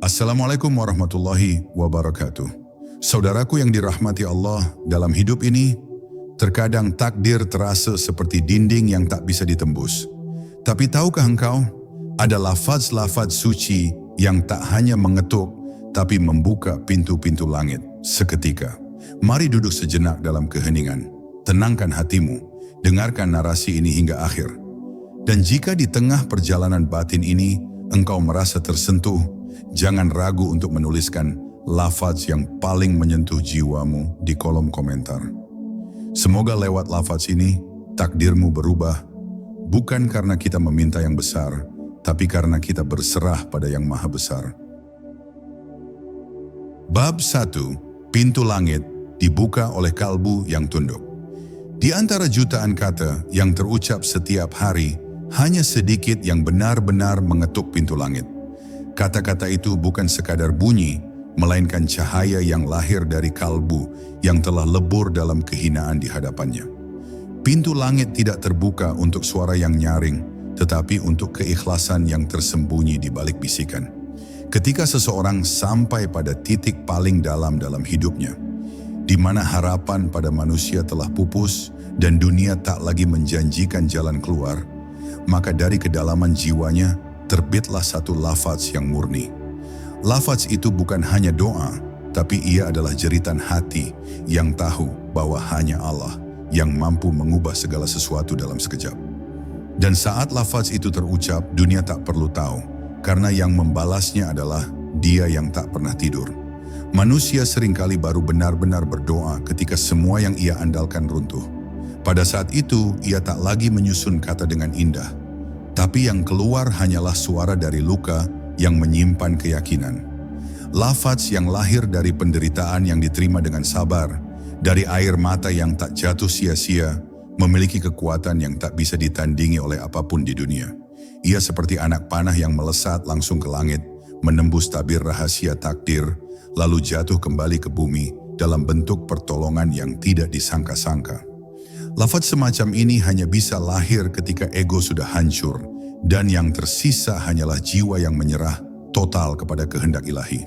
Assalamualaikum warahmatullahi wabarakatuh. Saudaraku yang dirahmati Allah, dalam hidup ini, terkadang takdir terasa seperti dinding yang tak bisa ditembus. Tapi tahukah engkau, ada lafaz-lafaz suci yang tak hanya mengetuk, tapi membuka pintu-pintu langit seketika. Mari duduk sejenak dalam keheningan, tenangkan hatimu, dengarkan narasi ini hingga akhir. Dan jika di tengah perjalanan batin ini, engkau merasa tersentuh, jangan ragu untuk menuliskan lafaz yang paling menyentuh jiwamu di kolom komentar. Semoga lewat lafaz ini, takdirmu berubah, bukan karena kita meminta yang besar, tapi karena kita berserah pada yang maha besar. Bab 1. Pintu langit dibuka oleh kalbu yang tunduk. Di antara jutaan kata yang terucap setiap hari, hanya sedikit yang benar-benar mengetuk pintu langit. Kata-kata itu bukan sekadar bunyi, melainkan cahaya yang lahir dari kalbu yang telah lebur dalam kehinaan di hadapannya. Pintu langit tidak terbuka untuk suara yang nyaring, tetapi untuk keikhlasan yang tersembunyi di balik bisikan. Ketika seseorang sampai pada titik paling dalam hidupnya, di mana harapan pada manusia telah pupus dan dunia tak lagi menjanjikan jalan keluar, maka dari kedalaman jiwanya terbitlah satu lafaz yang murni. Lafaz itu bukan hanya doa, tapi ia adalah jeritan hati yang tahu bahwa hanya Allah yang mampu mengubah segala sesuatu dalam sekejap. Dan saat lafaz itu terucap, dunia tak perlu tahu, karena yang membalasnya adalah Dia yang tak pernah tidur. Manusia seringkali baru benar-benar berdoa ketika semua yang ia andalkan runtuh. Pada saat itu, ia tak lagi menyusun kata dengan indah, tapi yang keluar hanyalah suara dari luka yang menyimpan keyakinan. Lafaz yang lahir dari penderitaan yang diterima dengan sabar, dari air mata yang tak jatuh sia-sia, memiliki kekuatan yang tak bisa ditandingi oleh apapun di dunia. Ia seperti anak panah yang melesat langsung ke langit, menembus tabir rahasia takdir, lalu jatuh kembali ke bumi dalam bentuk pertolongan yang tidak disangka-sangka. Lafaz semacam ini hanya bisa lahir ketika ego sudah hancur, dan yang tersisa hanyalah jiwa yang menyerah total kepada kehendak ilahi.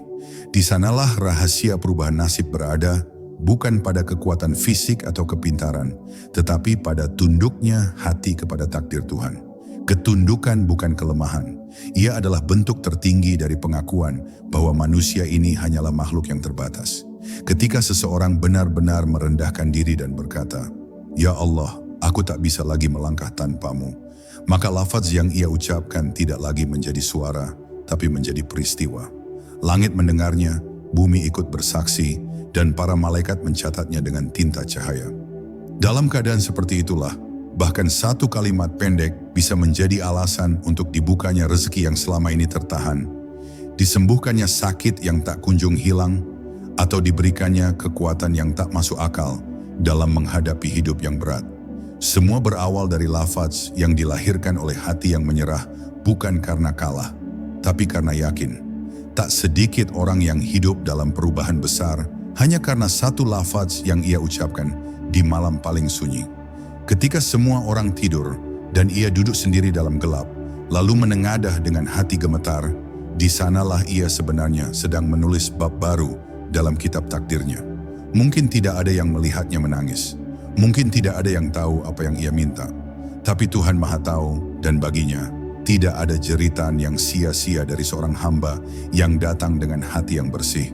Di sanalah rahasia perubahan nasib berada, bukan pada kekuatan fisik atau kepintaran, tetapi pada tunduknya hati kepada takdir Tuhan. Ketundukan bukan kelemahan. Ia adalah bentuk tertinggi dari pengakuan bahwa manusia ini hanyalah makhluk yang terbatas. Ketika seseorang benar-benar merendahkan diri dan berkata, "Ya Allah, aku tak bisa lagi melangkah tanpamu," maka lafaz yang ia ucapkan tidak lagi menjadi suara, tapi menjadi peristiwa. Langit mendengarnya, bumi ikut bersaksi, dan para malaikat mencatatnya dengan tinta cahaya. Dalam keadaan seperti itulah, bahkan satu kalimat pendek bisa menjadi alasan untuk dibukanya rezeki yang selama ini tertahan, disembuhkannya sakit yang tak kunjung hilang, atau diberikannya kekuatan yang tak masuk akal dalam menghadapi hidup yang berat. Semua berawal dari lafaz yang dilahirkan oleh hati yang menyerah, bukan karena kalah, tapi karena yakin. Tak sedikit orang yang hidup dalam perubahan besar hanya karena satu lafaz yang ia ucapkan di malam paling sunyi. Ketika semua orang tidur dan ia duduk sendiri dalam gelap, lalu menengadah dengan hati gemetar, di sanalah ia sebenarnya sedang menulis bab baru dalam kitab takdirnya. Mungkin tidak ada yang melihatnya menangis. Mungkin tidak ada yang tahu apa yang ia minta. Tapi Tuhan Maha Tahu, dan baginya tidak ada jeritan yang sia-sia dari seorang hamba yang datang dengan hati yang bersih.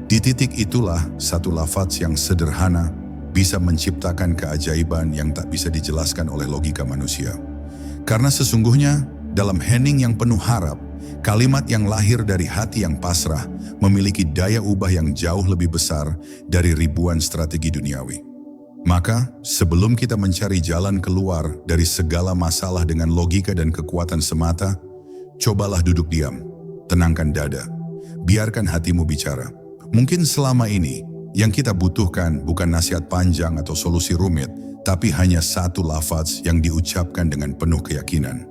Di titik itulah satu lafaz yang sederhana bisa menciptakan keajaiban yang tak bisa dijelaskan oleh logika manusia. Karena sesungguhnya dalam hening yang penuh harap, kalimat yang lahir dari hati yang pasrah memiliki daya ubah yang jauh lebih besar dari ribuan strategi duniawi. Maka, sebelum kita mencari jalan keluar dari segala masalah dengan logika dan kekuatan semata, cobalah duduk diam, tenangkan dada, biarkan hatimu bicara. Mungkin selama ini, yang kita butuhkan bukan nasihat panjang atau solusi rumit, tapi hanya satu lafaz yang diucapkan dengan penuh keyakinan.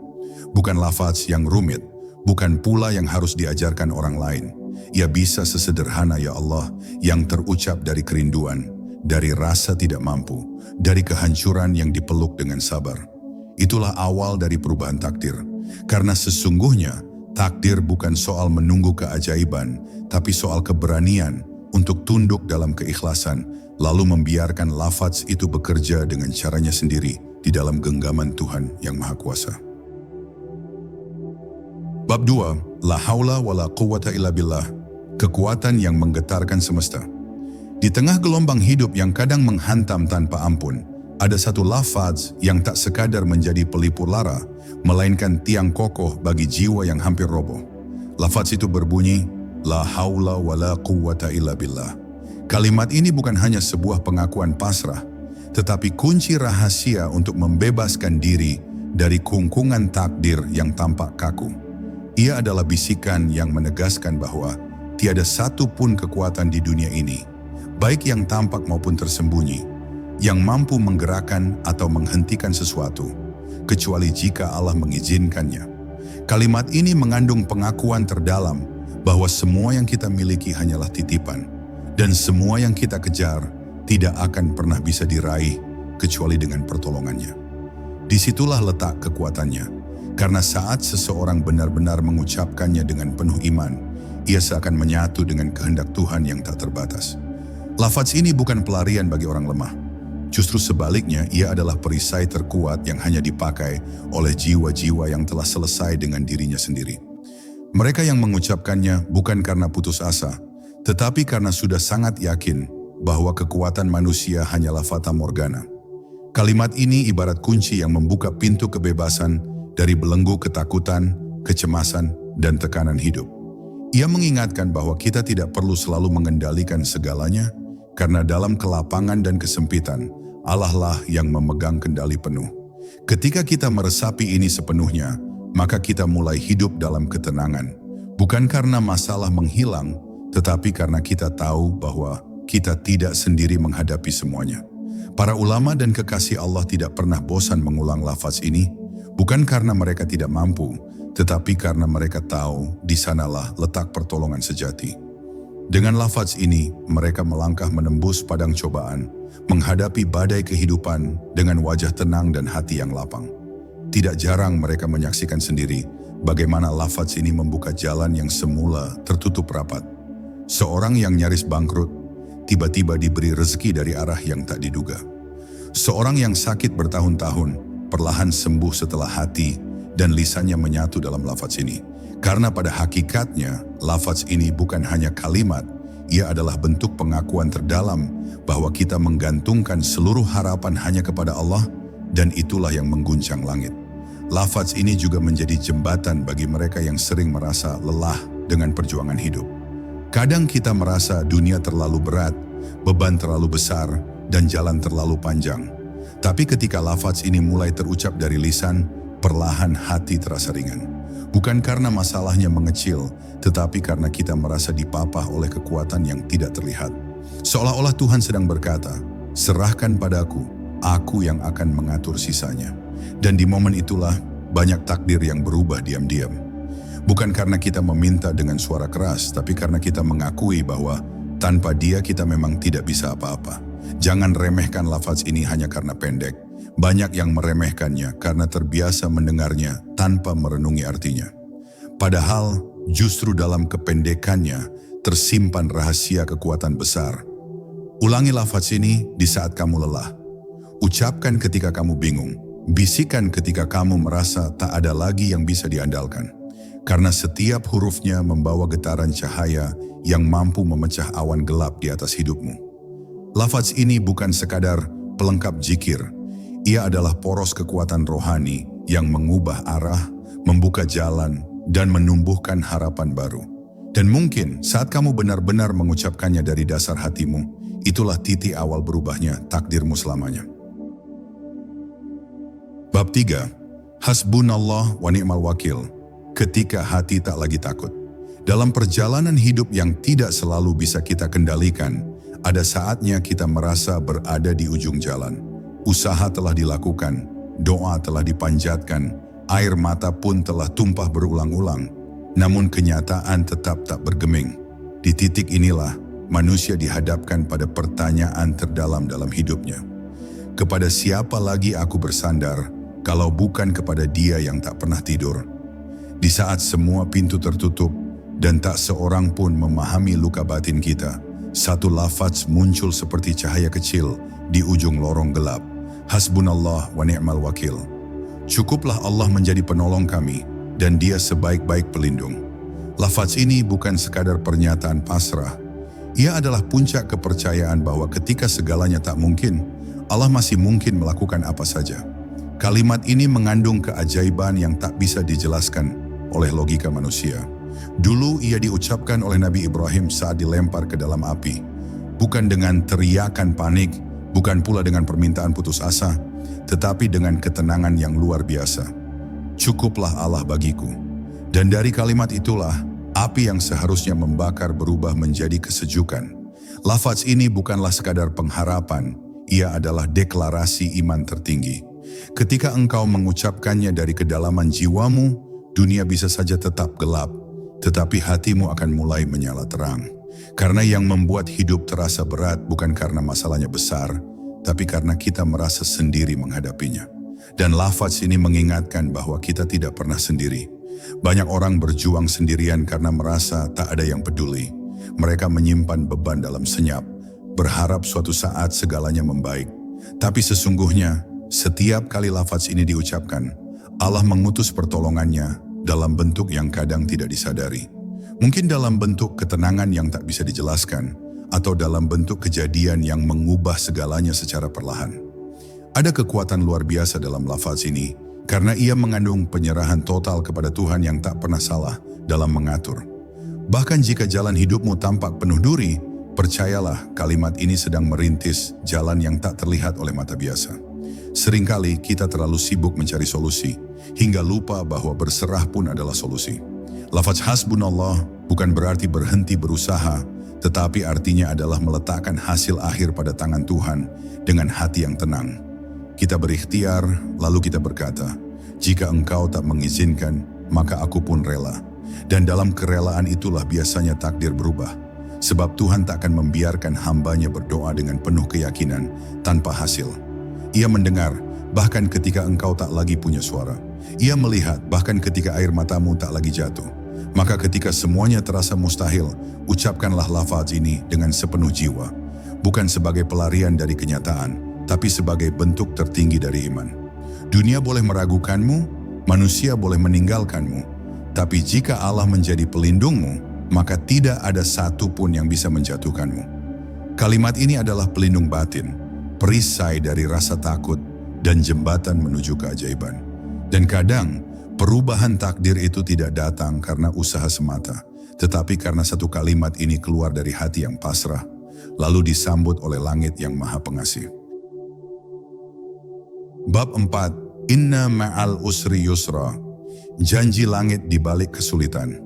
Bukan lafaz yang rumit, bukan pula yang harus diajarkan orang lain. Ia bisa sesederhana "Ya Allah" yang terucap dari kerinduan, dari rasa tidak mampu, dari kehancuran yang dipeluk dengan sabar. Itulah awal dari perubahan takdir. Karena sesungguhnya Takdir bukan soal menunggu keajaiban, tapi soal keberanian untuk tunduk dalam keikhlasan, lalu membiarkan lafaz itu bekerja dengan caranya sendiri di dalam genggaman Tuhan yang Maha Kuasa. Bab 2, La haula wa la quwwata illa billah, kekuatan yang menggetarkan semesta. Di tengah gelombang hidup yang kadang menghantam tanpa ampun, ada satu lafaz yang tak sekadar menjadi pelipur lara, melainkan tiang kokoh bagi jiwa yang hampir roboh. Lafaz itu berbunyi, La haula wa la quwwata illa billah. Kalimat ini bukan hanya sebuah pengakuan pasrah, tetapi kunci rahasia untuk membebaskan diri dari kungkungan takdir yang tampak kaku. Ia adalah bisikan yang menegaskan bahwa tiada satu pun kekuatan di dunia ini, baik yang tampak maupun tersembunyi, yang mampu menggerakkan atau menghentikan sesuatu, kecuali jika Allah mengizinkannya. Kalimat ini mengandung pengakuan terdalam bahwa semua yang kita miliki hanyalah titipan, dan semua yang kita kejar tidak akan pernah bisa diraih kecuali dengan pertolongannya. Disitulah letak kekuatannya, karena saat seseorang benar-benar mengucapkannya dengan penuh iman, ia seakan menyatu dengan kehendak Tuhan yang tak terbatas. Lafaz ini bukan pelarian bagi orang lemah. Justru sebaliknya, ia adalah perisai terkuat yang hanya dipakai oleh jiwa-jiwa yang telah selesai dengan dirinya sendiri. Mereka yang mengucapkannya bukan karena putus asa, tetapi karena sudah sangat yakin bahwa kekuatan manusia hanyalah fata morgana. Kalimat ini ibarat kunci yang membuka pintu kebebasan dari belenggu ketakutan, kecemasan, dan tekanan hidup. Ia mengingatkan bahwa kita tidak perlu selalu mengendalikan segalanya, karena dalam kelapangan dan kesempitan, Allah lah yang memegang kendali penuh. Ketika kita meresapi ini sepenuhnya, maka kita mulai hidup dalam ketenangan. Bukan karena masalah menghilang, tetapi karena kita tahu bahwa kita tidak sendiri menghadapi semuanya. Para ulama dan kekasih Allah tidak pernah bosan mengulang lafaz ini, bukan karena mereka tidak mampu, tetapi karena mereka tahu di sanalah letak pertolongan sejati. Dengan lafaz ini, mereka melangkah menembus padang cobaan, menghadapi badai kehidupan dengan wajah tenang dan hati yang lapang. Tidak jarang mereka menyaksikan sendiri bagaimana lafaz ini membuka jalan yang semula tertutup rapat. Seorang yang nyaris bangkrut, tiba-tiba diberi rezeki dari arah yang tak diduga. Seorang yang sakit bertahun-tahun, perlahan sembuh setelah hati dan lisannya menyatu dalam lafaz ini. Karena pada hakikatnya, lafaz ini bukan hanya kalimat, ia adalah bentuk pengakuan terdalam bahwa kita menggantungkan seluruh harapan hanya kepada Allah, dan itulah yang mengguncang langit. Lafaz ini juga menjadi jembatan bagi mereka yang sering merasa lelah dengan perjuangan hidup. Kadang kita merasa dunia terlalu berat, beban terlalu besar, dan jalan terlalu panjang. Tapi ketika lafaz ini mulai terucap dari lisan, perlahan hati terasa ringan. Bukan karena masalahnya mengecil, tetapi karena kita merasa dipapah oleh kekuatan yang tidak terlihat. Seolah-olah Tuhan sedang berkata, serahkan padaku, aku yang akan mengatur sisanya. Dan di momen itulah banyak takdir yang berubah diam-diam. Bukan karena kita meminta dengan suara keras, tapi karena kita mengakui bahwa tanpa Dia kita memang tidak bisa apa-apa. Jangan remehkan lafaz ini hanya karena pendek. Banyak yang meremehkannya karena terbiasa mendengarnya tanpa merenungi artinya. Padahal justru dalam kependekannya tersimpan rahasia kekuatan besar. Ulangi lafaz ini di saat kamu lelah. Ucapkan ketika kamu bingung. Bisikan ketika kamu merasa tak ada lagi yang bisa diandalkan. Karena setiap hurufnya membawa getaran cahaya yang mampu memecah awan gelap di atas hidupmu. Lafaz ini bukan sekadar pelengkap zikir. Ia adalah poros kekuatan rohani yang mengubah arah, membuka jalan, dan menumbuhkan harapan baru. Dan mungkin saat kamu benar-benar mengucapkannya dari dasar hatimu, itulah titik awal berubahnya takdirmu selamanya. Bab 3. Hasbunallah wa ni'mal wakil. Ketika hati tak lagi takut. Dalam perjalanan hidup yang tidak selalu bisa kita kendalikan, ada saatnya kita merasa berada di ujung jalan. Usaha telah dilakukan, doa telah dipanjatkan, air mata pun telah tumpah berulang-ulang. Namun kenyataan tetap tak bergeming. Di titik inilah manusia dihadapkan pada pertanyaan terdalam dalam hidupnya. Kepada siapa lagi aku bersandar kalau bukan kepada Dia yang tak pernah tidur? Di saat semua pintu tertutup dan tak seorang pun memahami luka batin kita, satu lafaz muncul seperti cahaya kecil di ujung lorong gelap. Hasbunallah wa ni'mal wakil. Cukuplah Allah menjadi penolong kami dan Dia sebaik-baik pelindung. Lafaz ini bukan sekadar pernyataan pasrah. Ia adalah puncak kepercayaan bahwa ketika segalanya tak mungkin, Allah masih mungkin melakukan apa saja. Kalimat ini mengandung keajaiban yang tak bisa dijelaskan oleh logika manusia. Dulu ia diucapkan oleh Nabi Ibrahim saat dilempar ke dalam api. Bukan dengan teriakan panik, bukan pula dengan permintaan putus asa, tetapi dengan ketenangan yang luar biasa. Cukuplah Allah bagiku. Dan dari kalimat itulah, api yang seharusnya membakar berubah menjadi kesejukan. Lafaz ini bukanlah sekadar pengharapan, ia adalah deklarasi iman tertinggi. Ketika engkau mengucapkannya dari kedalaman jiwamu, dunia bisa saja tetap gelap, tetapi hatimu akan mulai menyala terang. Karena yang membuat hidup terasa berat bukan karena masalahnya besar, tapi karena kita merasa sendiri menghadapinya. Dan lafaz ini mengingatkan bahwa kita tidak pernah sendiri. Banyak orang berjuang sendirian karena merasa tak ada yang peduli. Mereka menyimpan beban dalam senyap, berharap suatu saat segalanya membaik. Tapi sesungguhnya, setiap kali lafaz ini diucapkan, Allah mengutus pertolongannya dalam bentuk yang kadang tidak disadari. Mungkin dalam bentuk ketenangan yang tak bisa dijelaskan, atau dalam bentuk kejadian yang mengubah segalanya secara perlahan. Ada kekuatan luar biasa dalam lafaz ini, karena ia mengandung penyerahan total kepada Tuhan yang tak pernah salah dalam mengatur. Bahkan jika jalan hidupmu tampak penuh duri, percayalah kalimat ini sedang merintis jalan yang tak terlihat oleh mata biasa. Seringkali kita terlalu sibuk mencari solusi, hingga lupa bahwa berserah pun adalah solusi. Lafaz hasbunallah bukan berarti berhenti berusaha, tetapi artinya adalah meletakkan hasil akhir pada tangan Tuhan dengan hati yang tenang. Kita berikhtiar, lalu kita berkata, jika engkau tak mengizinkan, maka aku pun rela. Dan dalam kerelaan itulah biasanya takdir berubah. Sebab Tuhan tak akan membiarkan hambanya berdoa dengan penuh keyakinan tanpa hasil. Ia mendengar, bahkan ketika engkau tak lagi punya suara. Ia melihat, bahkan ketika air matamu tak lagi jatuh. Maka ketika semuanya terasa mustahil, ucapkanlah lafaz ini dengan sepenuh jiwa. Bukan sebagai pelarian dari kenyataan, tapi sebagai bentuk tertinggi dari iman. Dunia boleh meragukanmu, manusia boleh meninggalkanmu. Tapi jika Allah menjadi pelindungmu, maka tidak ada satu pun yang bisa menjatuhkanmu. Kalimat ini adalah pelindung batin, perisai dari rasa takut, dan jembatan menuju keajaiban. Dan kadang, perubahan takdir itu tidak datang karena usaha semata, tetapi karena satu kalimat ini keluar dari hati yang pasrah, lalu disambut oleh langit yang maha pengasih. Bab 4. Inna ma'al usri yusra. Janji langit di balik kesulitan.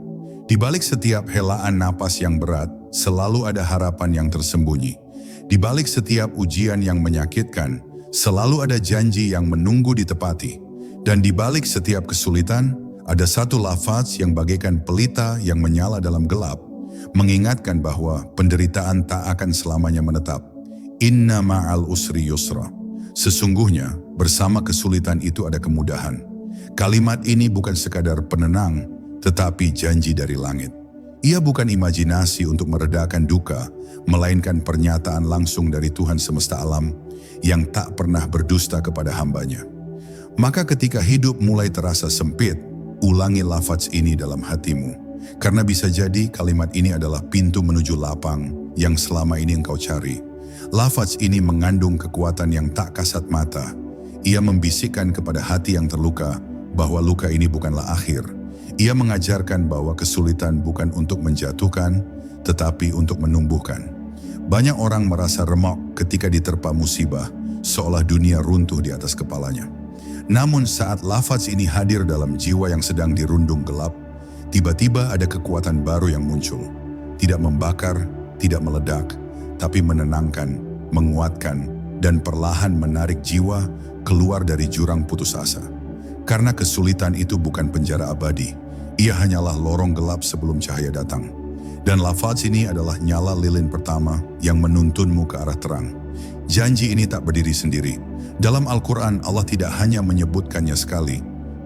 Di balik setiap helaan napas yang berat, selalu ada harapan yang tersembunyi. Di balik setiap ujian yang menyakitkan, selalu ada janji yang menunggu ditepati. Dan di balik setiap kesulitan, ada satu lafaz yang bagaikan pelita yang menyala dalam gelap, mengingatkan bahwa penderitaan tak akan selamanya menetap. Inna ma'al usri yusra. Sesungguhnya, bersama kesulitan itu ada kemudahan. Kalimat ini bukan sekadar penenang, tetapi janji dari langit. Ia bukan imajinasi untuk meredakan duka, melainkan pernyataan langsung dari Tuhan semesta alam yang tak pernah berdusta kepada hambanya. Maka ketika hidup mulai terasa sempit, ulangi lafaz ini dalam hatimu. Karena bisa jadi kalimat ini adalah pintu menuju lapang yang selama ini engkau cari. Lafaz ini mengandung kekuatan yang tak kasat mata. Ia membisikkan kepada hati yang terluka bahwa luka ini bukanlah akhir. Ia mengajarkan bahwa kesulitan bukan untuk menjatuhkan, tetapi untuk menumbuhkan. Banyak orang merasa remuk ketika diterpa musibah, seolah dunia runtuh di atas kepalanya. Namun saat lafaz ini hadir dalam jiwa yang sedang dirundung gelap, tiba-tiba ada kekuatan baru yang muncul. Tidak membakar, tidak meledak, tapi menenangkan, menguatkan, dan perlahan menarik jiwa keluar dari jurang putus asa. Karena kesulitan itu bukan penjara abadi, ia hanyalah lorong gelap sebelum cahaya datang. Dan lafaz ini adalah nyala lilin pertama yang menuntunmu ke arah terang. Janji ini tak berdiri sendiri. Dalam Al-Quran, Allah tidak hanya menyebutkannya sekali,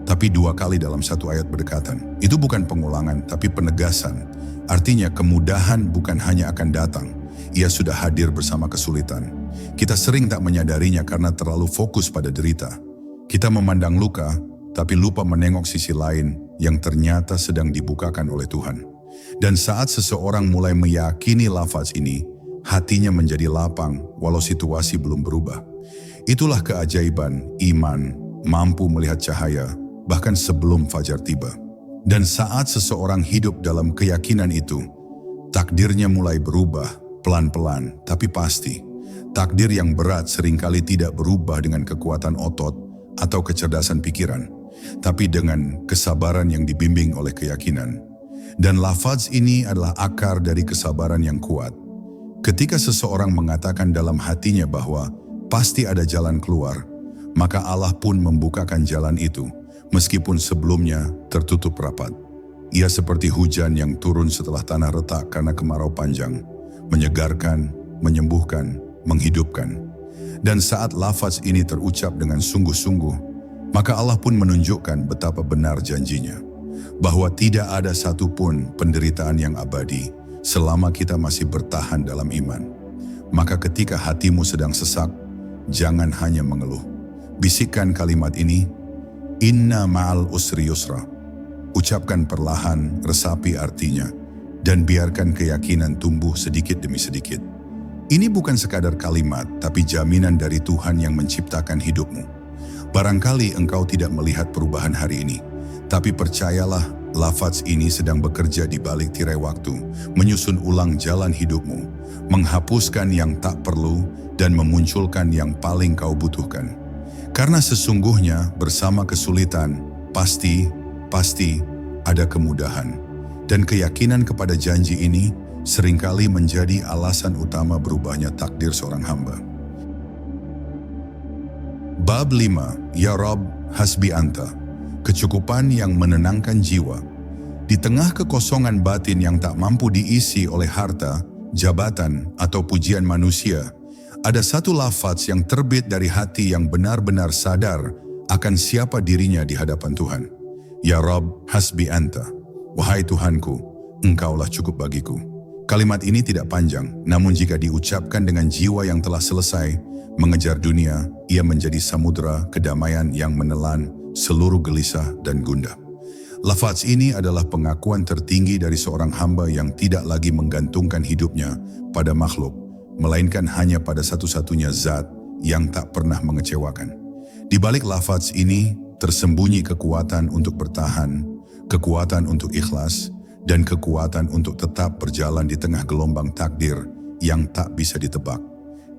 tapi 2 kali dalam 1 ayat berdekatan. Itu bukan pengulangan, tapi penegasan. Artinya kemudahan bukan hanya akan datang, ia sudah hadir bersama kesulitan. Kita sering tak menyadarinya karena terlalu fokus pada derita. Kita memandang luka, tapi lupa menengok sisi lain yang ternyata sedang dibukakan oleh Tuhan. Dan saat seseorang mulai meyakini lafaz ini, hatinya menjadi lapang walau situasi belum berubah. Itulah keajaiban iman, mampu melihat cahaya bahkan sebelum fajar tiba. Dan saat seseorang hidup dalam keyakinan itu, takdirnya mulai berubah pelan-pelan tapi pasti. Takdir yang berat seringkali tidak berubah dengan kekuatan otot atau kecerdasan pikiran, tapi dengan kesabaran yang dibimbing oleh keyakinan. Dan lafaz ini adalah akar dari kesabaran yang kuat. Ketika seseorang mengatakan dalam hatinya bahwa pasti ada jalan keluar, maka Allah pun membukakan jalan itu, meskipun sebelumnya tertutup rapat. Ia seperti hujan yang turun setelah tanah retak karena kemarau panjang, menyegarkan, menyembuhkan, menghidupkan. Dan saat lafaz ini terucap dengan sungguh-sungguh, maka Allah pun menunjukkan betapa benar janjinya, bahwa tidak ada satupun penderitaan yang abadi selama kita masih bertahan dalam iman. Maka ketika hatimu sedang sesak, jangan hanya mengeluh. Bisikkan kalimat ini, Inna ma'al usri yusra. Ucapkan perlahan, resapi artinya, dan biarkan keyakinan tumbuh sedikit demi sedikit. Ini bukan sekadar kalimat, tapi jaminan dari Tuhan yang menciptakan hidupmu. Barangkali engkau tidak melihat perubahan hari ini, tapi percayalah, lafaz ini sedang bekerja di balik tirai waktu, menyusun ulang jalan hidupmu, menghapuskan yang tak perlu, dan memunculkan yang paling kau butuhkan. Karena sesungguhnya bersama kesulitan, pasti ada kemudahan. Dan keyakinan kepada janji ini seringkali menjadi alasan utama berubahnya takdir seorang hamba. Bab 5, Ya Rob, Hasbi Anta. Kecukupan yang menenangkan jiwa. Di tengah kekosongan batin yang tak mampu diisi oleh harta, jabatan, atau pujian manusia, ada satu lafaz yang terbit dari hati yang benar-benar sadar akan siapa dirinya di hadapan Tuhan. Ya Rob, Hasbi Anta. Wahai Tuhanku, Engkaulah cukup bagiku. Kalimat ini tidak panjang, namun jika diucapkan dengan jiwa yang telah selesai mengejar dunia, ia menjadi samudera kedamaian yang menelan seluruh gelisah dan gundah. Lafaz ini adalah pengakuan tertinggi dari seorang hamba yang tidak lagi menggantungkan hidupnya pada makhluk, melainkan hanya pada satu-satunya zat yang tak pernah mengecewakan. Di balik lafaz ini tersembunyi kekuatan untuk bertahan, kekuatan untuk ikhlas, dan kekuatan untuk tetap berjalan di tengah gelombang takdir yang tak bisa ditebak.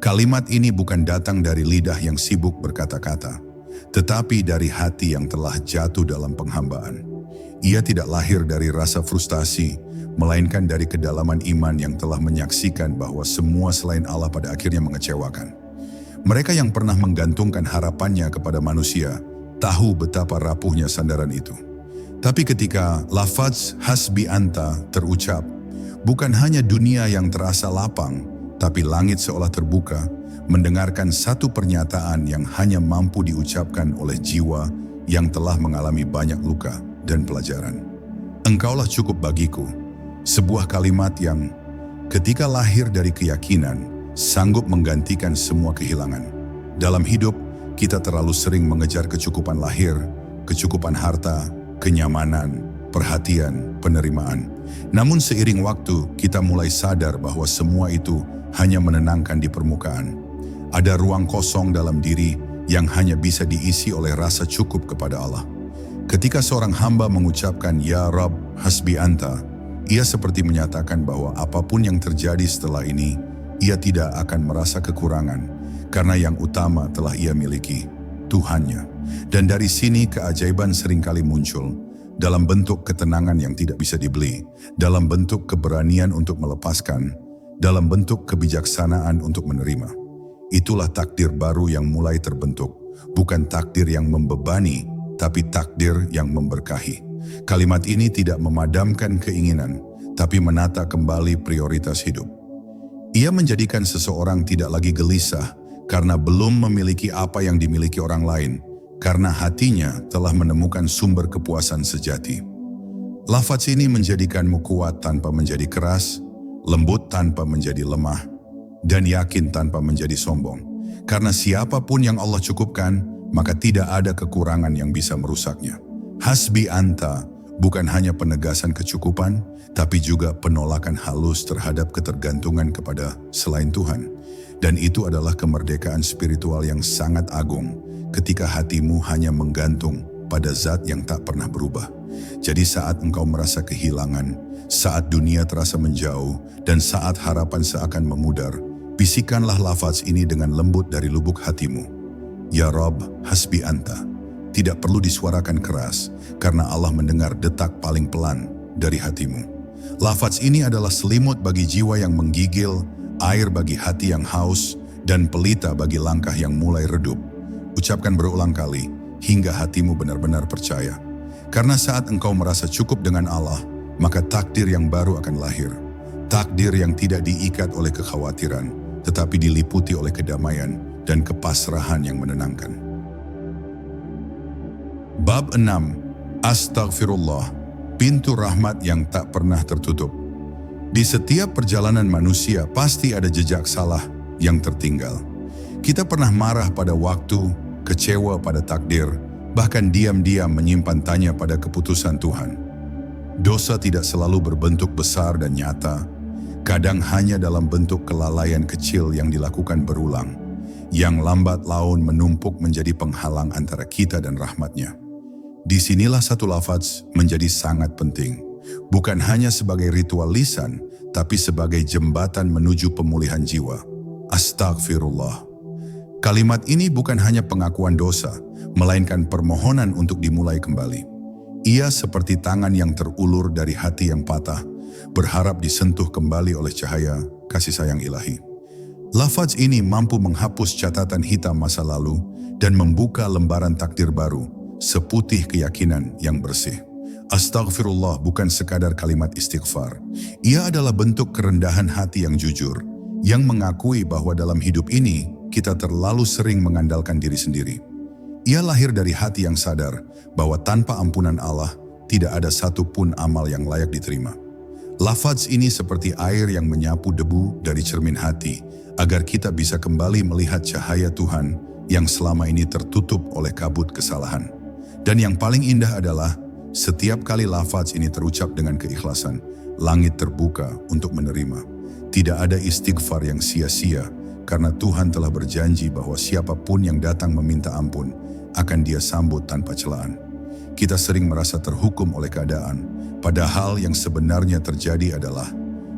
Kalimat ini bukan datang dari lidah yang sibuk berkata-kata, tetapi dari hati yang telah jatuh dalam penghambaan. Ia tidak lahir dari rasa frustasi, melainkan dari kedalaman iman yang telah menyaksikan bahwa semua selain Allah pada akhirnya mengecewakan. Mereka yang pernah menggantungkan harapannya kepada manusia tahu betapa rapuhnya sandaran itu. Tapi ketika lafaz Hasbi Anta terucap, bukan hanya dunia yang terasa lapang, tapi langit seolah terbuka, mendengarkan satu pernyataan yang hanya mampu diucapkan oleh jiwa yang telah mengalami banyak luka dan pelajaran. Engkaulah cukup bagiku. Sebuah kalimat yang ketika lahir dari keyakinan, sanggup menggantikan semua kehilangan. Dalam hidup, kita terlalu sering mengejar kecukupan lahir, kecukupan harta, kenyamanan, perhatian, penerimaan. Namun seiring waktu, kita mulai sadar bahwa semua itu hanya menenangkan di permukaan. Ada ruang kosong dalam diri yang hanya bisa diisi oleh rasa cukup kepada Allah. Ketika seorang hamba mengucapkan Ya Rabb, Hasbi Anta, ia seperti menyatakan bahwa apapun yang terjadi setelah ini, ia tidak akan merasa kekurangan, karena yang utama telah ia miliki, Tuhannya. Dan dari sini keajaiban seringkali muncul, dalam bentuk ketenangan yang tidak bisa dibeli, dalam bentuk keberanian untuk melepaskan, dalam bentuk kebijaksanaan untuk menerima. Itulah takdir baru yang mulai terbentuk, bukan takdir yang membebani, tapi takdir yang memberkahi. Kalimat ini tidak memadamkan keinginan, tapi menata kembali prioritas hidup. Ia menjadikan seseorang tidak lagi gelisah karena belum memiliki apa yang dimiliki orang lain, karena hatinya telah menemukan sumber kepuasan sejati. Lafaz ini menjadikanmu kuat tanpa menjadi keras, lembut tanpa menjadi lemah, dan yakin tanpa menjadi sombong. Karena siapapun yang Allah cukupkan, maka tidak ada kekurangan yang bisa merusaknya. Hasbi anta bukan hanya penegasan kecukupan, tapi juga penolakan halus terhadap ketergantungan kepada selain Tuhan. Dan itu adalah kemerdekaan spiritual yang sangat agung ketika hatimu hanya menggantung pada zat yang tak pernah berubah. Jadi saat engkau merasa kehilangan, saat dunia terasa menjauh, dan saat harapan seakan memudar, bisikanlah lafaz ini dengan lembut dari lubuk hatimu. Ya Rob, hasbi anta. Tidak perlu disuarakan keras, karena Allah mendengar detak paling pelan dari hatimu. Lafaz ini adalah selimut bagi jiwa yang menggigil, air bagi hati yang haus, dan pelita bagi langkah yang mulai redup. Ucapkan berulang kali, hingga hatimu benar-benar percaya. Karena saat engkau merasa cukup dengan Allah, maka takdir yang baru akan lahir. Takdir yang tidak diikat oleh kekhawatiran, tetapi diliputi oleh kedamaian dan kepasrahan yang menenangkan. Bab 6. Astaghfirullah, pintu rahmat yang tak pernah tertutup. Di setiap perjalanan manusia pasti ada jejak salah yang tertinggal. Kita pernah marah pada waktu, kecewa pada takdir, bahkan diam-diam menyimpan tanya pada keputusan Tuhan. Dosa tidak selalu berbentuk besar dan nyata, kadang hanya dalam bentuk kelalaian kecil yang dilakukan berulang, yang lambat laun menumpuk menjadi penghalang antara kita dan rahmat-Nya. Disinilah satu lafaz menjadi sangat penting, bukan hanya sebagai ritual lisan, tapi sebagai jembatan menuju pemulihan jiwa. Astagfirullah. Kalimat ini bukan hanya pengakuan dosa, melainkan permohonan untuk dimulai kembali. Ia seperti tangan yang terulur dari hati yang patah, berharap disentuh kembali oleh cahaya kasih sayang ilahi. Lafaz ini mampu menghapus catatan hitam masa lalu dan membuka lembaran takdir baru, seputih keyakinan yang bersih. Astagfirullah bukan sekadar kalimat istighfar. Ia adalah bentuk kerendahan hati yang jujur, yang mengakui bahwa dalam hidup ini kita terlalu sering mengandalkan diri sendiri. Ia lahir dari hati yang sadar bahwa tanpa ampunan Allah, tidak ada satupun amal yang layak diterima. Lafaz ini seperti air yang menyapu debu dari cermin hati, agar kita bisa kembali melihat cahaya Tuhan yang selama ini tertutup oleh kabut kesalahan. Dan yang paling indah adalah, setiap kali lafaz ini terucap dengan keikhlasan, langit terbuka untuk menerima. Tidak ada istighfar yang sia-sia, karena Tuhan telah berjanji bahwa siapapun yang datang meminta ampun, akan Dia sambut tanpa celaan. Kita sering merasa terhukum oleh keadaan, padahal yang sebenarnya terjadi adalah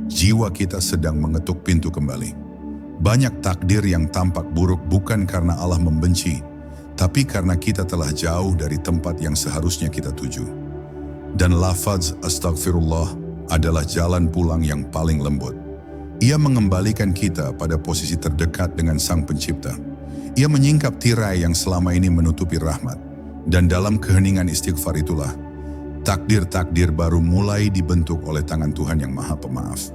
jiwa kita sedang mengetuk pintu kembali. Banyak takdir yang tampak buruk bukan karena Allah membenci, tapi karena kita telah jauh dari tempat yang seharusnya kita tuju. Dan lafaz astagfirullah adalah jalan pulang yang paling lembut. Ia mengembalikan kita pada posisi terdekat dengan Sang Pencipta. Ia menyingkap tirai yang selama ini menutupi rahmat. Dan dalam keheningan istighfar itulah, takdir-takdir baru mulai dibentuk oleh tangan Tuhan yang Maha Pemaaf.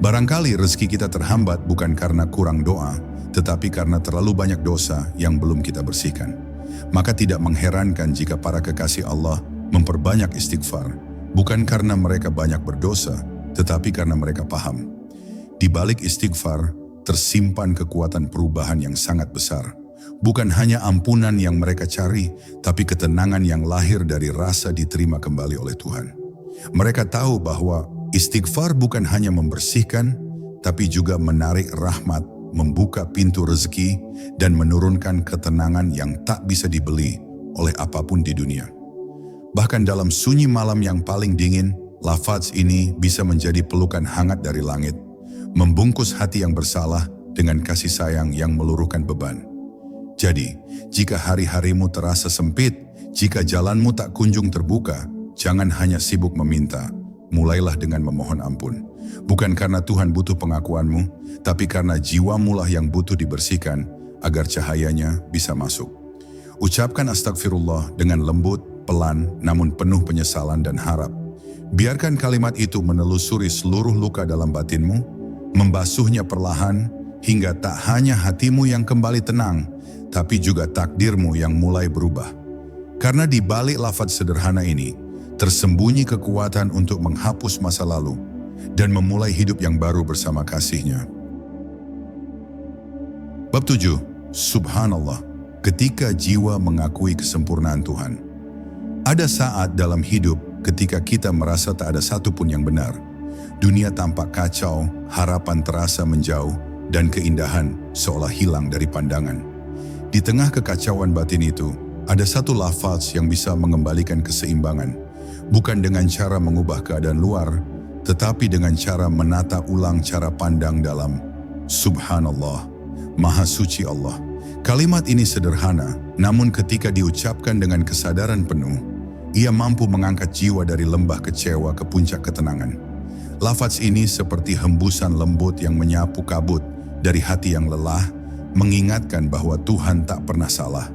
Barangkali rezeki kita terhambat bukan karena kurang doa, tetapi karena terlalu banyak dosa yang belum kita bersihkan. Maka tidak mengherankan jika para kekasih Allah memperbanyak istighfar, bukan karena mereka banyak berdosa, tetapi karena mereka paham. Di balik istighfar, tersimpan kekuatan perubahan yang sangat besar. Bukan hanya ampunan yang mereka cari, tapi ketenangan yang lahir dari rasa diterima kembali oleh Tuhan. Mereka tahu bahwa istighfar bukan hanya membersihkan, tapi juga menarik rahmat, membuka pintu rezeki, dan menurunkan ketenangan yang tak bisa dibeli oleh apapun di dunia. Bahkan dalam sunyi malam yang paling dingin, lafaz ini bisa menjadi pelukan hangat dari langit, membungkus hati yang bersalah dengan kasih sayang yang meluruhkan beban. Jadi, jika hari-harimu terasa sempit, jika jalanmu tak kunjung terbuka, jangan hanya sibuk meminta, mulailah dengan memohon ampun. Bukan karena Tuhan butuh pengakuanmu, tapi karena jiwamu lah yang butuh dibersihkan agar cahayanya bisa masuk. Ucapkan astagfirullah dengan lembut, pelan, namun penuh penyesalan dan harap. Biarkan kalimat itu menelusuri seluruh luka dalam batinmu, membasuhnya perlahan hingga tak hanya hatimu yang kembali tenang, tapi juga takdirmu yang mulai berubah. Karena di balik lafaz sederhana ini, tersembunyi kekuatan untuk menghapus masa lalu dan memulai hidup yang baru bersama kasih-Nya. Bab 7. Subhanallah, ketika jiwa mengakui kesempurnaan Tuhan. Ada saat dalam hidup ketika kita merasa tak ada satupun yang benar. Dunia tampak kacau, harapan terasa menjauh, dan keindahan seolah hilang dari pandangan. Di tengah kekacauan batin itu, ada satu lafaz yang bisa mengembalikan keseimbangan, bukan dengan cara mengubah keadaan luar, tetapi dengan cara menata ulang cara pandang dalam. Subhanallah, Maha Suci Allah. Kalimat ini sederhana, namun ketika diucapkan dengan kesadaran penuh, ia mampu mengangkat jiwa dari lembah kecewa ke puncak ketenangan. Lafaz ini seperti hembusan lembut yang menyapu kabut dari hati yang lelah, mengingatkan bahwa Tuhan tak pernah salah.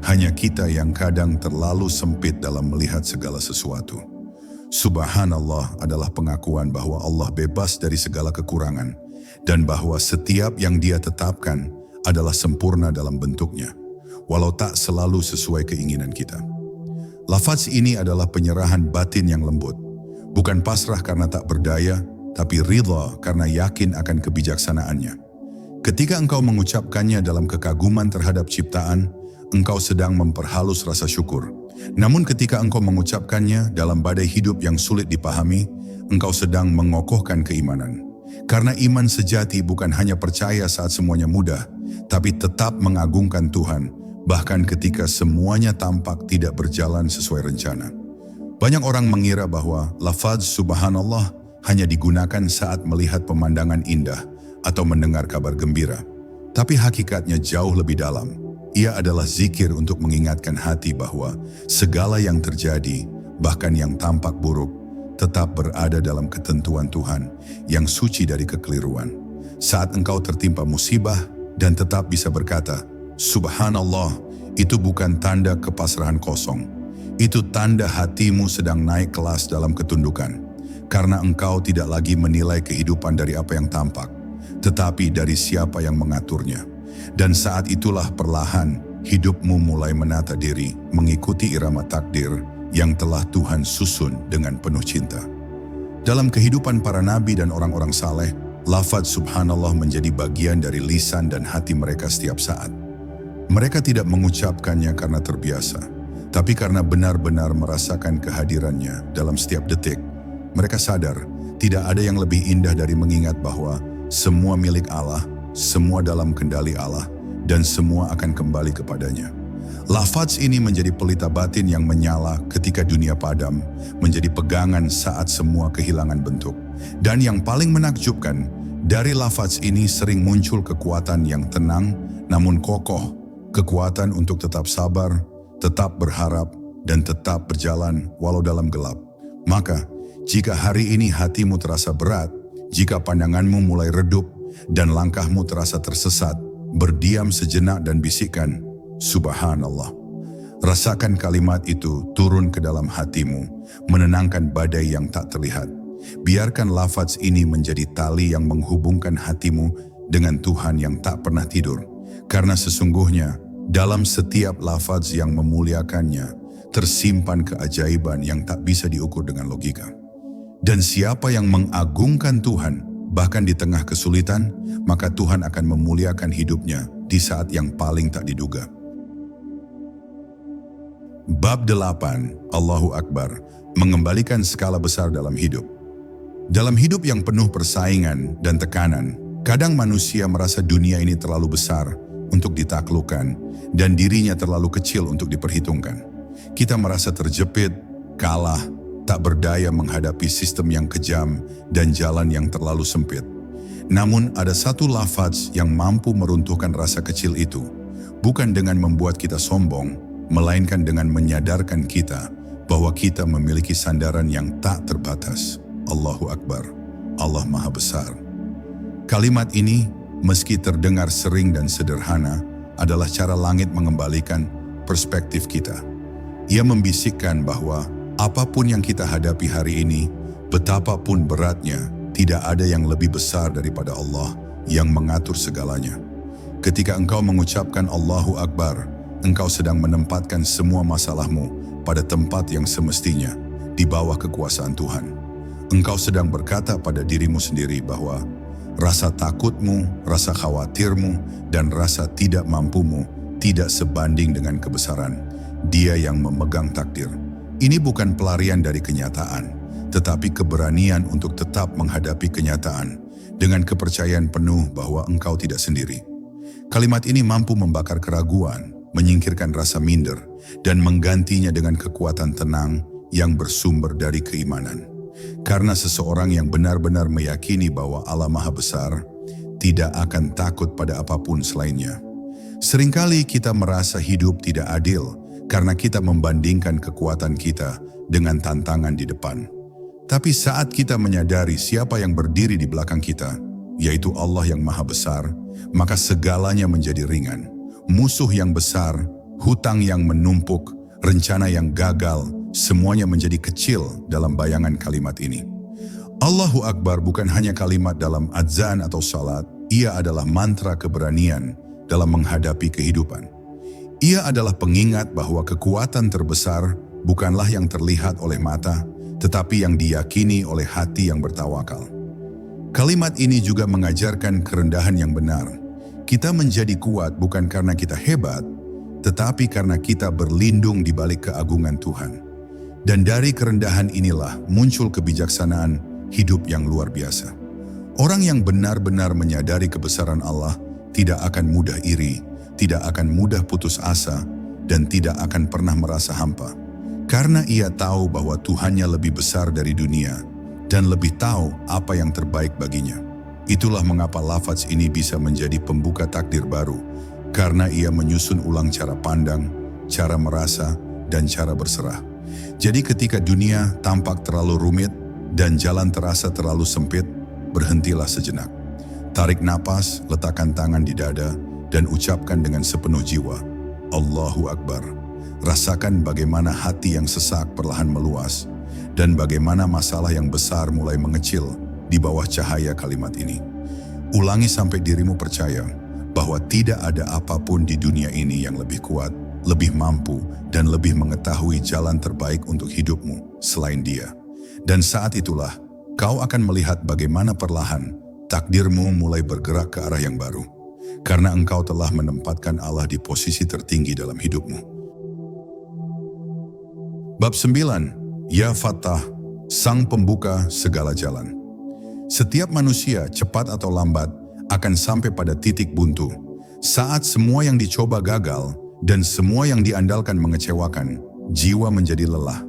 Hanya kita yang kadang terlalu sempit dalam melihat segala sesuatu. Subhanallah adalah pengakuan bahwa Allah bebas dari segala kekurangan dan bahwa setiap yang Dia tetapkan adalah sempurna dalam bentuknya, walau tak selalu sesuai keinginan kita. Lafaz ini adalah penyerahan batin yang lembut, bukan pasrah karena tak berdaya, tapi ridha karena yakin akan kebijaksanaannya. Ketika engkau mengucapkannya dalam kekaguman terhadap ciptaan, engkau sedang memperhalus rasa syukur. Namun ketika engkau mengucapkannya dalam badai hidup yang sulit dipahami, engkau sedang mengokohkan keimanan. Karena iman sejati bukan hanya percaya saat semuanya mudah, tapi tetap mengagungkan Tuhan, bahkan ketika semuanya tampak tidak berjalan sesuai rencana. Banyak orang mengira bahwa lafaz subhanallah hanya digunakan saat melihat pemandangan indah atau mendengar kabar gembira. Tapi hakikatnya jauh lebih dalam. Ia adalah zikir untuk mengingatkan hati bahwa segala yang terjadi, bahkan yang tampak buruk, tetap berada dalam ketentuan Tuhan yang suci dari kekeliruan. Saat engkau tertimpa musibah dan tetap bisa berkata, Subhanallah, itu bukan tanda kepasrahan kosong. Itu tanda hatimu sedang naik kelas dalam ketundukan. Karena engkau tidak lagi menilai kehidupan dari apa yang tampak, tetapi dari siapa yang mengaturnya. Dan saat itulah perlahan hidupmu mulai menata diri, mengikuti irama takdir yang telah Tuhan susun dengan penuh cinta. Dalam kehidupan para nabi dan orang-orang saleh, lafaz subhanallah menjadi bagian dari lisan dan hati mereka setiap saat. Mereka tidak mengucapkannya karena terbiasa, tapi karena benar-benar merasakan kehadirannya dalam setiap detik. Mereka sadar, tidak ada yang lebih indah dari mengingat bahwa semua milik Allah, semua dalam kendali Allah, dan semua akan kembali kepadanya. Lafaz ini menjadi pelita batin yang menyala ketika dunia padam, menjadi pegangan saat semua kehilangan bentuk. Dan yang paling menakjubkan, dari lafaz ini sering muncul kekuatan yang tenang namun kokoh, kekuatan untuk tetap sabar, tetap berharap, dan tetap berjalan walau dalam gelap. Maka, jika hari ini hatimu terasa berat, jika pandanganmu mulai redup, dan langkahmu terasa tersesat, berdiam sejenak dan bisikkan, Subhanallah. Rasakan kalimat itu turun ke dalam hatimu, menenangkan badai yang tak terlihat. Biarkan lafaz ini menjadi tali yang menghubungkan hatimu dengan Tuhan yang tak pernah tidur. Karena sesungguhnya, dalam setiap lafaz yang memuliakannya, tersimpan keajaiban yang tak bisa diukur dengan logika. Dan siapa yang mengagungkan Tuhan, bahkan di tengah kesulitan, maka Tuhan akan memuliakan hidupnya di saat yang paling tak diduga. Bab 8, Allahu Akbar, mengembalikan skala besar dalam hidup. Dalam hidup yang penuh persaingan dan tekanan, kadang manusia merasa dunia ini terlalu besar untuk ditaklukkan dan dirinya terlalu kecil untuk diperhitungkan. Kita merasa terjepit, kalah, tak berdaya menghadapi sistem yang kejam dan jalan yang terlalu sempit. Namun ada satu lafaz yang mampu meruntuhkan rasa kecil itu, bukan dengan membuat kita sombong, melainkan dengan menyadarkan kita bahwa kita memiliki sandaran yang tak terbatas. Allahu Akbar, Allah Maha Besar. Kalimat ini, meski terdengar sering dan sederhana, adalah cara langit mengembalikan perspektif kita. Ia membisikkan bahwa apapun yang kita hadapi hari ini, betapapun beratnya, tidak ada yang lebih besar daripada Allah yang mengatur segalanya. Ketika engkau mengucapkan Allahu Akbar, engkau sedang menempatkan semua masalahmu pada tempat yang semestinya, di bawah kekuasaan Tuhan. Engkau sedang berkata pada dirimu sendiri bahwa rasa takutmu, rasa khawatirmu, dan rasa tidak mampumu tidak sebanding dengan kebesaran Dia yang memegang takdir. Ini bukan pelarian dari kenyataan, tetapi keberanian untuk tetap menghadapi kenyataan dengan kepercayaan penuh bahwa engkau tidak sendiri. Kalimat ini mampu membakar keraguan, menyingkirkan rasa minder, dan menggantinya dengan kekuatan tenang yang bersumber dari keimanan. Karena seseorang yang benar-benar meyakini bahwa Allah Maha Besar, tidak akan takut pada apapun selainnya. Seringkali kita merasa hidup tidak adil karena kita membandingkan kekuatan kita dengan tantangan di depan. Tapi saat kita menyadari siapa yang berdiri di belakang kita, yaitu Allah yang Maha Besar, maka segalanya menjadi ringan. Musuh yang besar, hutang yang menumpuk, rencana yang gagal, semuanya menjadi kecil dalam bayangan kalimat ini. Allahu Akbar bukan hanya kalimat dalam adzan atau salat, ia adalah mantra keberanian dalam menghadapi kehidupan. Ia adalah pengingat bahwa kekuatan terbesar bukanlah yang terlihat oleh mata, tetapi yang diyakini oleh hati yang bertawakal. Kalimat ini juga mengajarkan kerendahan yang benar. Kita menjadi kuat bukan karena kita hebat, tetapi karena kita berlindung di balik keagungan Tuhan. Dan dari kerendahan inilah muncul kebijaksanaan hidup yang luar biasa. Orang yang benar-benar menyadari kebesaran Allah tidak akan mudah iri, tidak akan mudah putus asa, dan tidak akan pernah merasa hampa. Karena ia tahu bahwa Tuhannya lebih besar dari dunia dan lebih tahu apa yang terbaik baginya. Itulah mengapa lafaz ini bisa menjadi pembuka takdir baru, karena ia menyusun ulang cara pandang, cara merasa, dan cara berserah. Jadi ketika dunia tampak terlalu rumit dan jalan terasa terlalu sempit, berhentilah sejenak. Tarik napas, letakkan tangan di dada, dan ucapkan dengan sepenuh jiwa, Allahu Akbar. Rasakan bagaimana hati yang sesak perlahan meluas, dan bagaimana masalah yang besar mulai mengecil di bawah cahaya kalimat ini. Ulangi sampai dirimu percaya bahwa tidak ada apapun di dunia ini yang lebih kuat, lebih mampu, dan lebih mengetahui jalan terbaik untuk hidupmu selain Dia. Dan saat itulah, kau akan melihat bagaimana perlahan takdirmu mulai bergerak ke arah yang baru. Karena engkau telah menempatkan Allah di posisi tertinggi dalam hidupmu. Bab 9, Ya Fattah, Sang Pembuka Segala Jalan. Setiap manusia, cepat atau lambat, akan sampai pada titik buntu. Saat semua yang dicoba gagal dan semua yang diandalkan mengecewakan, jiwa menjadi lelah.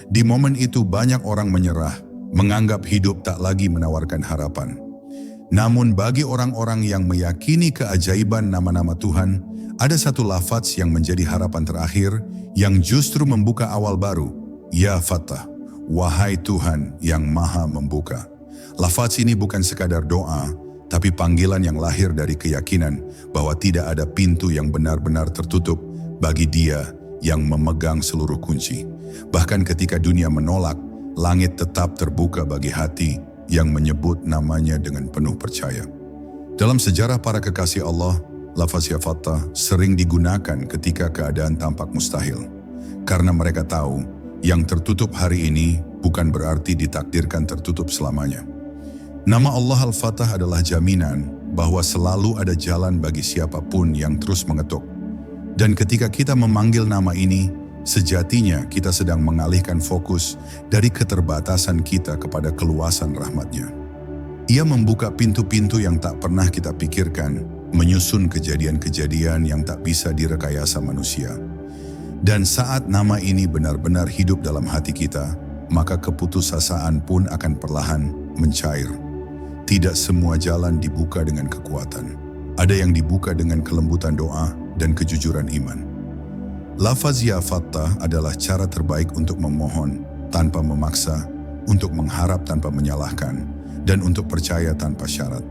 Di momen itu banyak orang menyerah, menganggap hidup tak lagi menawarkan harapan. Namun bagi orang-orang yang meyakini keajaiban nama-nama Tuhan, ada satu lafaz yang menjadi harapan terakhir yang justru membuka awal baru. Ya Fattah, wahai Tuhan yang Maha Membuka. Lafaz ini bukan sekadar doa, tapi panggilan yang lahir dari keyakinan bahwa tidak ada pintu yang benar-benar tertutup bagi Dia yang memegang seluruh kunci. Bahkan ketika dunia menolak, langit tetap terbuka bagi hati yang menyebut namanya dengan penuh percaya. Dalam sejarah para kekasih Allah, lafaz Ya Fattah sering digunakan ketika keadaan tampak mustahil. Karena mereka tahu, yang tertutup hari ini bukan berarti ditakdirkan tertutup selamanya. Nama Allah Al-Fattah adalah jaminan bahwa selalu ada jalan bagi siapapun yang terus mengetuk. Dan ketika kita memanggil nama ini, sejatinya kita sedang mengalihkan fokus dari keterbatasan kita kepada keluasan rahmat-Nya. Ia membuka pintu-pintu yang tak pernah kita pikirkan, menyusun kejadian-kejadian yang tak bisa direkayasa manusia. Dan saat nama ini benar-benar hidup dalam hati kita, maka keputusasaan pun akan perlahan mencair. Tidak semua jalan dibuka dengan kekuatan. Ada yang dibuka dengan kelembutan doa dan kejujuran iman. Lafaz Ya Fattah adalah cara terbaik untuk memohon tanpa memaksa, untuk mengharap tanpa menyalahkan, dan untuk percaya tanpa syarat.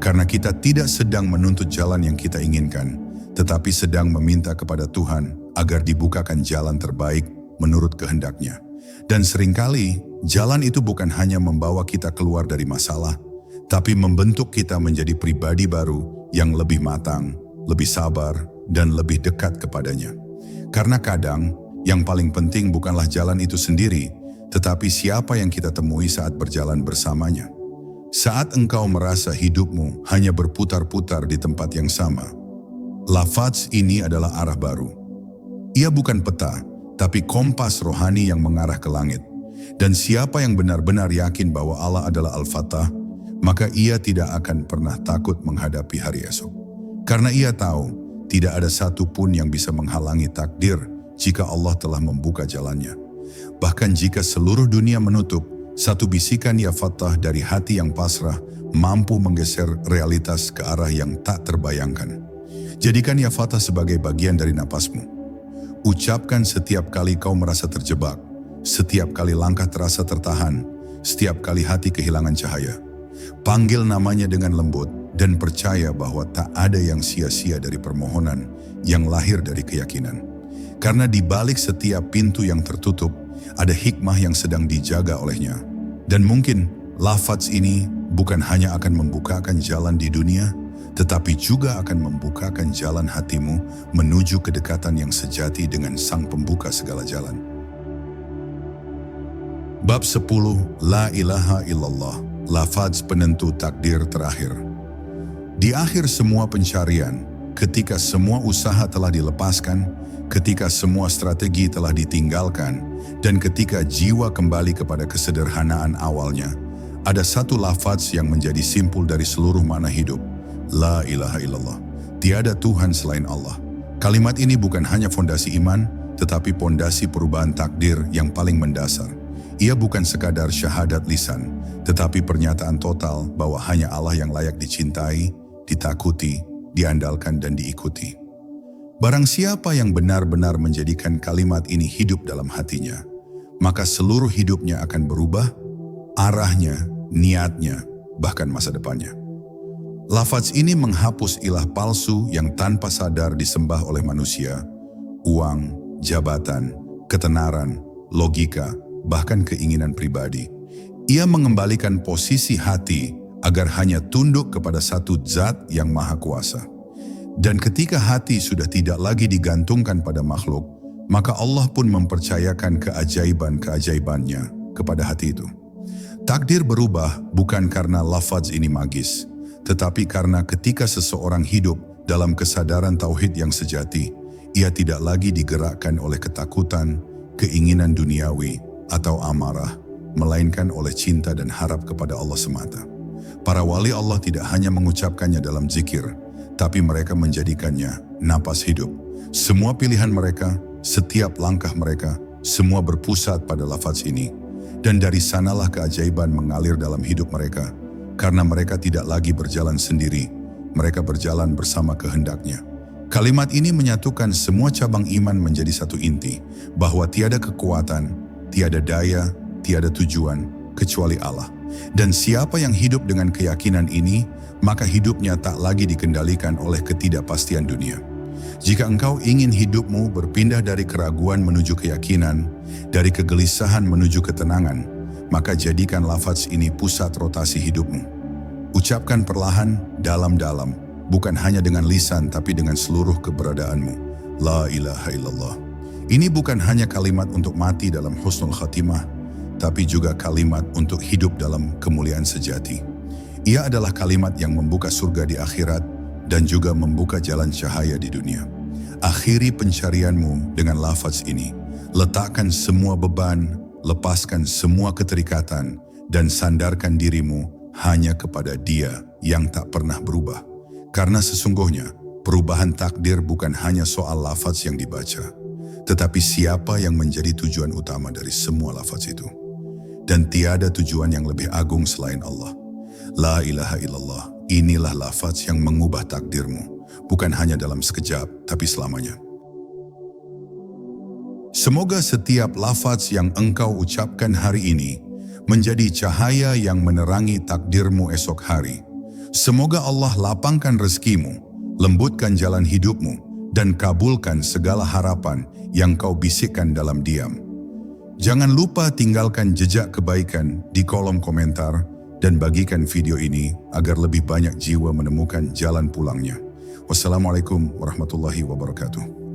Karena kita tidak sedang menuntut jalan yang kita inginkan, tetapi sedang meminta kepada Tuhan agar dibukakan jalan terbaik menurut kehendak-Nya. Dan seringkali, jalan itu bukan hanya membawa kita keluar dari masalah, tapi membentuk kita menjadi pribadi baru yang lebih matang, lebih sabar, dan lebih dekat kepadanya. Karena kadang, yang paling penting bukanlah jalan itu sendiri, tetapi siapa yang kita temui saat berjalan bersamanya. Saat engkau merasa hidupmu hanya berputar-putar di tempat yang sama, lafaz ini adalah arah baru. Ia bukan peta, tapi kompas rohani yang mengarah ke langit. Dan siapa yang benar-benar yakin bahwa Allah adalah Al-Fatah, maka ia tidak akan pernah takut menghadapi hari esok. Karena ia tahu, tidak ada satu pun yang bisa menghalangi takdir jika Allah telah membuka jalannya. Bahkan jika seluruh dunia menutup, satu bisikan ya Fatah dari hati yang pasrah mampu menggeser realitas ke arah yang tak terbayangkan. Jadikan ya Fatah sebagai bagian dari napasmu. Ucapkan setiap kali kau merasa terjebak, setiap kali langkah terasa tertahan, setiap kali hati kehilangan cahaya. Panggil namanya dengan lembut dan percaya bahwa tak ada yang sia-sia dari permohonan yang lahir dari keyakinan. Karena di balik setiap pintu yang tertutup, ada hikmah yang sedang dijaga olehnya. Dan mungkin lafaz ini bukan hanya akan membukakan jalan di dunia, tetapi juga akan membukakan jalan hatimu menuju kedekatan yang sejati dengan Sang Pembuka segala jalan. Bab 10. La ilaha illallah, lafaz penentu takdir terakhir. Di akhir semua pencarian, ketika semua usaha telah dilepaskan, ketika semua strategi telah ditinggalkan, dan ketika jiwa kembali kepada kesederhanaan awalnya, ada satu lafaz yang menjadi simpul dari seluruh makna hidup. La ilaha illallah. Tiada Tuhan selain Allah. Kalimat ini bukan hanya fondasi iman, tetapi fondasi perubahan takdir yang paling mendasar. Ia bukan sekadar syahadat lisan, tetapi pernyataan total bahwa hanya Allah yang layak dicintai, ditakuti, diandalkan, dan diikuti. Barang siapa yang benar-benar menjadikan kalimat ini hidup dalam hatinya, maka seluruh hidupnya akan berubah, arahnya, niatnya, bahkan masa depannya. Lafaz ini menghapus ilah palsu yang tanpa sadar disembah oleh manusia, uang, jabatan, ketenaran, logika, bahkan keinginan pribadi. Ia mengembalikan posisi hati agar hanya tunduk kepada satu zat yang maha kuasa. Dan ketika hati sudah tidak lagi digantungkan pada makhluk, maka Allah pun mempercayakan keajaiban-keajaibannya kepada hati itu. Takdir berubah bukan karena lafaz ini magis, tetapi karena ketika seseorang hidup dalam kesadaran tauhid yang sejati, ia tidak lagi digerakkan oleh ketakutan, keinginan duniawi, atau amarah, melainkan oleh cinta dan harap kepada Allah semata. Para wali Allah tidak hanya mengucapkannya dalam zikir, tapi mereka menjadikannya napas hidup. Semua pilihan mereka, setiap langkah mereka, semua berpusat pada lafaz ini. Dan dari sanalah keajaiban mengalir dalam hidup mereka, karena mereka tidak lagi berjalan sendiri, mereka berjalan bersama kehendaknya. Kalimat ini menyatukan semua cabang iman menjadi satu inti, bahwa tiada kekuatan, tiada daya, tiada tujuan, kecuali Allah. Dan siapa yang hidup dengan keyakinan ini, maka hidupnya tak lagi dikendalikan oleh ketidakpastian dunia. Jika engkau ingin hidupmu berpindah dari keraguan menuju keyakinan, dari kegelisahan menuju ketenangan, maka jadikan lafaz ini pusat rotasi hidupmu. Ucapkan perlahan, dalam-dalam, bukan hanya dengan lisan tapi dengan seluruh keberadaanmu. La ilaha illallah. Ini bukan hanya kalimat untuk mati dalam husnul khatimah, tapi juga kalimat untuk hidup dalam kemuliaan sejati. Ia adalah kalimat yang membuka surga di akhirat dan juga membuka jalan cahaya di dunia. Akhiri pencarianmu dengan lafaz ini. Letakkan semua beban, lepaskan semua keterikatan, dan sandarkan dirimu hanya kepada Dia yang tak pernah berubah. Karena sesungguhnya, perubahan takdir bukan hanya soal lafaz yang dibaca, tetapi siapa yang menjadi tujuan utama dari semua lafaz itu. Dan tiada tujuan yang lebih agung selain Allah. La ilaha illallah, inilah lafaz yang mengubah takdirmu, bukan hanya dalam sekejap, tapi selamanya. Semoga setiap lafaz yang engkau ucapkan hari ini menjadi cahaya yang menerangi takdirmu esok hari. Semoga Allah lapangkan rezekimu, lembutkan jalan hidupmu, dan kabulkan segala harapan yang kau bisikkan dalam diam. Jangan lupa tinggalkan jejak kebaikan di kolom komentar dan bagikan video ini agar lebih banyak jiwa menemukan jalan pulangnya. Wassalamualaikum warahmatullahi wabarakatuh.